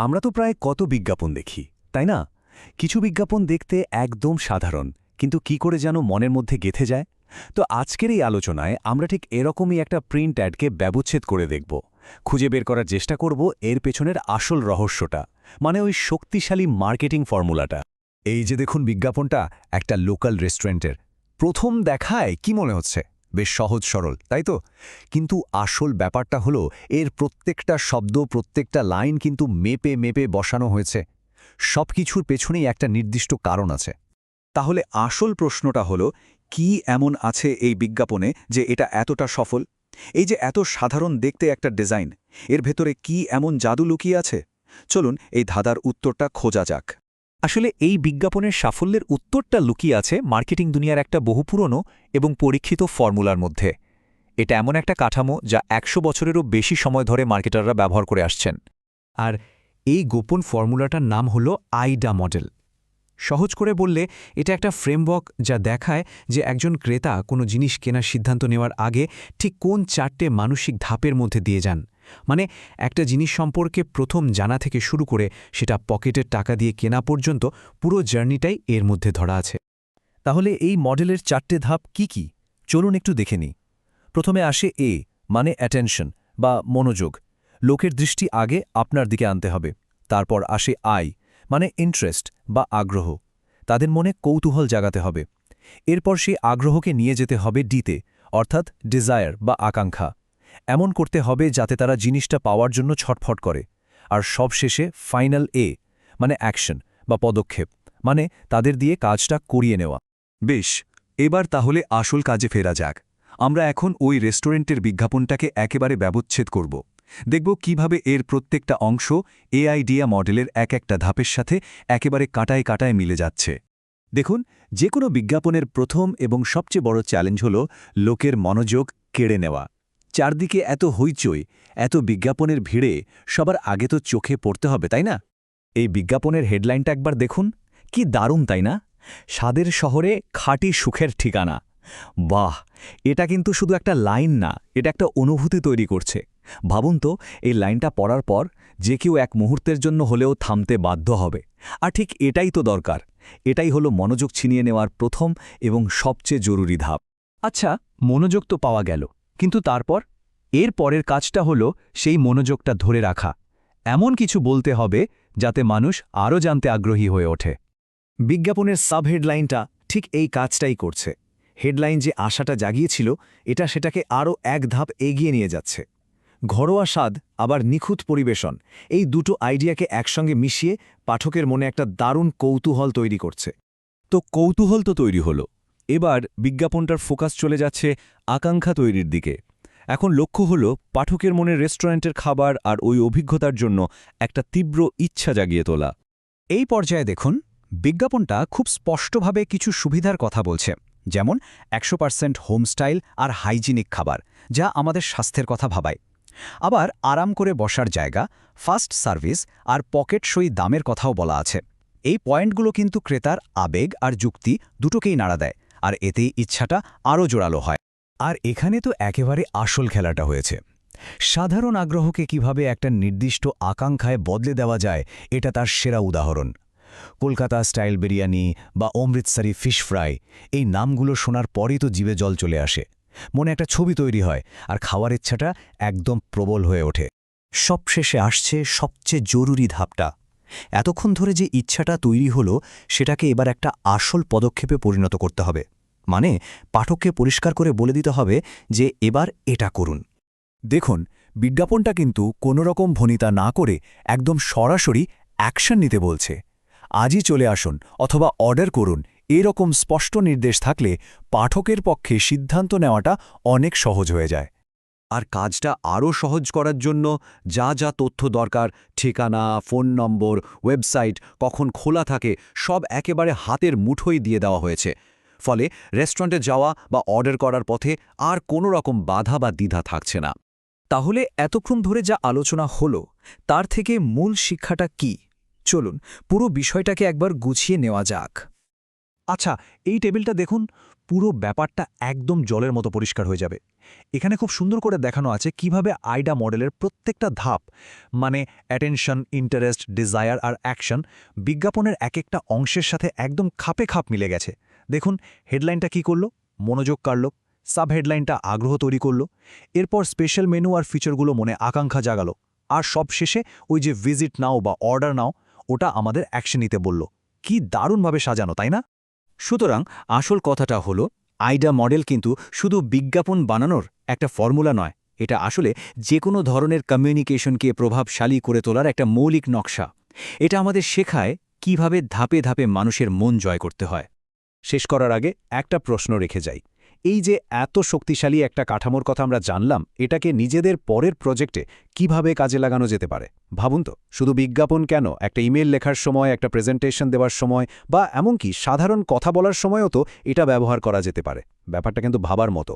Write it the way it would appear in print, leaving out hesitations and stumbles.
আমরা তো প্রায় কত বিজ্ঞাপন দেখি তাই না? কিছু বিজ্ঞাপন দেখতে একদম সাধারণ, কিন্তু কি করে যেন মনের মধ্যে গেঁথে যায়। তো আজকের এই আলোচনায় আমরা ঠিক এরকমই একটা প্রিন্ট অ্যাডকে ব্যবচ্ছেদ করে দেখব, খুঁজে বের করার চেষ্টা করব এর পেছনের আসল রহস্যটা, মানে ওই শক্তিশালী মার্কেটিং ফর্মুলাটা। এই যে দেখুন বিজ্ঞাপনটা একটা লোকাল রেস্টুরেন্টের। প্রথম দেখায় কি মনে হচ্ছে বেশ সহজ সরল, তাই তো? কিন্তু আসল ব্যাপারটা হলো এর প্রত্যেকটা শব্দ, প্রত্যেকটা লাইন কিন্তু মেপে মেপে বসানো হয়েছে। সবকিছুর পেছনেই একটা নির্দিষ্ট কারণ আছে। তাহলে আসল প্রশ্নটা হলো, কি এমন আছে এই বিজ্ঞাপনে যে এটা এতটা সফল? এই যে এত সাধারণ দেখতে একটা ডিজাইন, এর ভেতরে কি এমন জাদু লুকিয়ে আছে? চলুন এই ধাঁধার উত্তরটা খোঁজা যাক। আসলে এই বিজ্ঞাপনের সাফল্যের উত্তরটা লুকিয়ে আছে মার্কেটিং দুনিয়ার একটা বহু পুরনো এবং পরীক্ষিত ফর্মুলার মধ্যে। এটা এমন একটা কাঠামো যা ১০০ বছরেরও বেশি সময় ধরে মার্কেটাররা ব্যবহার করে আসছেন। আর এই গোপন ফর্মুলাটার নাম হল আইডা মডেল। সহজ করে বললে এটা একটা ফ্রেমওয়ার্ক যা দেখায় যে একজন ক্রেতা কোনো জিনিস কেনার সিদ্ধান্ত নেওয়ার আগে ঠিক কোন ৪টে মানসিক ধাপের মধ্যে দিয়ে যান। মানে একটা জিনিস সম্পর্কে প্রথম জানা থেকে শুরু করে সেটা পকেটের টাকা দিয়ে কেনা পর্যন্ত পুরো জার্নিটাই এর মধ্যে ধরা আছে। তাহলে এই মডেলের ৪টে ধাপ কি কি? চলুন একটু দেখে নিই। প্রথমে আসে এ, মানে অ্যাটেনশন বা মনোযোগ। লোকের দৃষ্টি আগে আপনার দিকে আনতে হবে। তারপর আসে আই, মানে ইন্টারেস্ট বা আগ্রহ। তাদের মনে কৌতূহল জাগাতে হবে। এরপর সেই আগ্রহকে নিয়ে যেতে হবে ডিতে, অর্থাৎ ডিজায়ার বা আকাঙ্ক্ষা। এমন করতে হবে যাতে তারা জিনিসটা পাওয়ার জন্য ছটফট করে। আর সবশেষে ফাইনাল এ, মানে অ্যাকশন বা পদক্ষেপ, মানে তাদের দিয়ে কাজটা করিয়ে নেওয়া। বেশ, এবার তাহলে আসল কাজে ফেরা যাক। আমরা এখন ওই রেস্টুরেন্টের বিজ্ঞাপনটাকে একেবারে ব্যবচ্ছেদ করব। দেখব কিভাবে এর প্রত্যেকটা অংশ এআইডিয়া মডেলের এক একটা ধাপের সাথে একেবারে কাটায় কাটায় মিলে যাচ্ছে। দেখুন, যে কোনো বিজ্ঞাপনের প্রথম এবং সবচেয়ে বড় চ্যালেঞ্জ হল লোকের মনোযোগ কেড়ে নেওয়া। চারদিকে এত হইচই, এত বিজ্ঞাপনের ভিড়ে সবার আগে তো চোখে পড়তে হবে, তাই না? এই বিজ্ঞাপনের হেডলাইনটা একবার দেখুন, কি দারুণ তাই না? স্বাদের শহরে খাঁটি সুখের ঠিকানা। বাহ, এটা কিন্তু শুধু একটা লাইন না, এটা একটা অনুভূতি তৈরি করছে। ভাবুন তো, এই লাইনটা পড়ার পর যে কেউ এক মুহূর্তের জন্য হলেও থামতে বাধ্য হবে। আর ঠিক এটাই তো দরকার। এটাই হলো মনোযোগ ছিনিয়ে নেওয়ার প্রথম এবং সবচেয়ে জরুরি ধাপ। আচ্ছা, মনোযোগ তো পাওয়া গেল, কিন্তু তারপর এর পরের কাজটা হলো সেই মনোযোগটা ধরে রাখা। এমন কিছু বলতে হবে যাতে মানুষ আরও জানতে আগ্রহী হয়ে ওঠে। বিজ্ঞাপনের সাব হেডলাইনটা ঠিক এই কাজটাই করছে। হেডলাইন যে আশাটা জাগিয়েছিল, এটা সেটাকে আরও এক ধাপ এগিয়ে নিয়ে যাচ্ছে। ঘরোয়া স্বাদ আবার নিখুঁত পরিবেশন, এই দুটো আইডিয়াকে একসঙ্গে মিশিয়ে পাঠকের মনে একটা দারুণ কৌতূহল তৈরি করছে। তো কৌতূহল তো তৈরি হলো, এবার বিজ্ঞাপনটার ফোকাস চলে যাচ্ছে আকাঙ্ক্ষা তৈরির দিকে। এখন লক্ষ্য হল পাঠকের মনে রেস্টুরেন্টের খাবার আর ওই অভিজ্ঞতার জন্য একটা তীব্র ইচ্ছা জাগিয়ে তোলা। এই পর্যায়ে দেখুন, বিজ্ঞাপনটা খুব স্পষ্টভাবে কিছু সুবিধার কথা বলছে, যেমন ১০০% হোমস্টাইল আর হাইজিনিক খাবার, যা আমাদের স্বাস্থ্যের কথা ভাবায়। আবার আরাম করে বসার জায়গা, ফাস্ট সার্ভিস আর পকেটসই দামের কথাও বলা আছে। এই পয়েন্টগুলো কিন্তু ক্রেতার আবেগ আর যুক্তি দুটোকেই নাড়া দেয়, আর এতেই ইচ্ছাটা আরও জোরালো হয়। আর এখানে তো একেবারে আসল খেলাটা হয়েছে। সাধারণ আগ্রহকে কিভাবে একটা নির্দিষ্ট আকাঙ্ক্ষায় বদলে দেওয়া যায়, এটা তার সেরা উদাহরণ। কলকাতা স্টাইল বিরিয়ানি বা অমৃতসরি ফিশ ফ্রাই, এই নামগুলো শোনার পরই তো জিভে জল চলে আসে। মনে একটা ছবি তৈরি হয় আর খাওয়ার ইচ্ছাটা একদম প্রবল হয়ে ওঠে। সবশেষে আসছে সবচেয়ে জরুরি ধাপটা। এতক্ষণ ধরে যে ইচ্ছাটা তৈরি হলো, সেটাকে এবার একটা আসল পদক্ষেপে পরিণত করতে হবে। মানে পাঠককে পরিষ্কার করে বলে দিতে হবে যে এবার এটা করুন। দেখুন, বিজ্ঞাপনটা কিন্তু কোনোরকম ভনিতা না করে একদম সরাসরি অ্যাকশন নিতে বলছে। আজই চলে আসুন অথবা অর্ডার করুন, এরকম স্পষ্ট নির্দেশ থাকলে পাঠকের পক্ষে সিদ্ধান্ত নেওয়াটা অনেক সহজ হয়ে যায়। আর কাজটা আরও সহজ করার জন্য যা যা তথ্য দরকার, ঠিকানা, ফোন নম্বর, ওয়েবসাইট, কখন খোলা থাকে, সব একেবারে হাতের মুঠোয় দিয়ে দেওয়া হয়েছে। ফলে রেস্টুরেন্টে যাওয়া বা অর্ডার করার পথে আর কোনো রকম বাধা বা দ্বিধা থাকছে না। তাহলে এতক্ষণ ধরে যা আলোচনা হলো, তার থেকে মূল শিক্ষাটা কি? চলুন পুরো বিষয়টাকে একবার গুছিয়ে নেওয়া যাক। আচ্ছা, এই টেবিলটা দেখুন, পুরো ব্যাপারটা একদম জলের মতো পরিষ্কার হয়ে যাবে। এখানে খুব সুন্দর করে দেখানো আছে কিভাবে আইডা মডেলের প্রত্যেকটা ধাপ, মানে অ্যাটেনশন, ইন্টারেস্ট, ডিজায়ার আর অ্যাকশন, বিজ্ঞাপনের এক একটা অংশের সাথে একদম খাপে খাপ মিলে গেছে। দেখুন, হেডলাইনটা কি করল, মনোযোগ কাড়ল, সাব হেডলাইনটা আগ্রহ তৈরি করল, এরপর স্পেশাল মেনু আর ফিচারগুলো মনে আকাঙ্ক্ষা জাগালো, আর সব শেষে ওই যে ভিজিট নাও বা অর্ডার নাও, ওটা আমাদের অ্যাকশন নিতে বলল। কি দারুণভাবে সাজানো, তাই না? সুতরাং আসল কথাটা হলো, আইডা মডেল কিন্তু শুধু বিজ্ঞাপন বানানোর একটা ফর্মুলা নয়, এটা আসলে যে কোনো ধরনের কমিউনিকেশনকে প্রভাবশালী করে তোলার একটা মৌলিক নকশা। এটা আমাদের শেখায় কিভাবে ধাপে ধাপে মানুষের মন জয় করতে হয়। শেষ করার আগে একটা প্রশ্ন রেখে যাই। এই যে এত শক্তিশালী একটা কাঠামোর কথা আমরা জানলাম, এটাকে নিজেদের পরের প্রজেক্টে কিভাবে কাজে লাগানো যেতে পারে? ভাবুন তো, শুধু বিজ্ঞাপন কেন, একটা ইমেল লেখার সময়, একটা প্রেজেন্টেশন দেওয়ার সময়, বা এমনকি সাধারণ কথা বলার সময়ও তো এটা ব্যবহার করা যেতে পারে। ব্যাপারটা কিন্তু ভাবার মতো।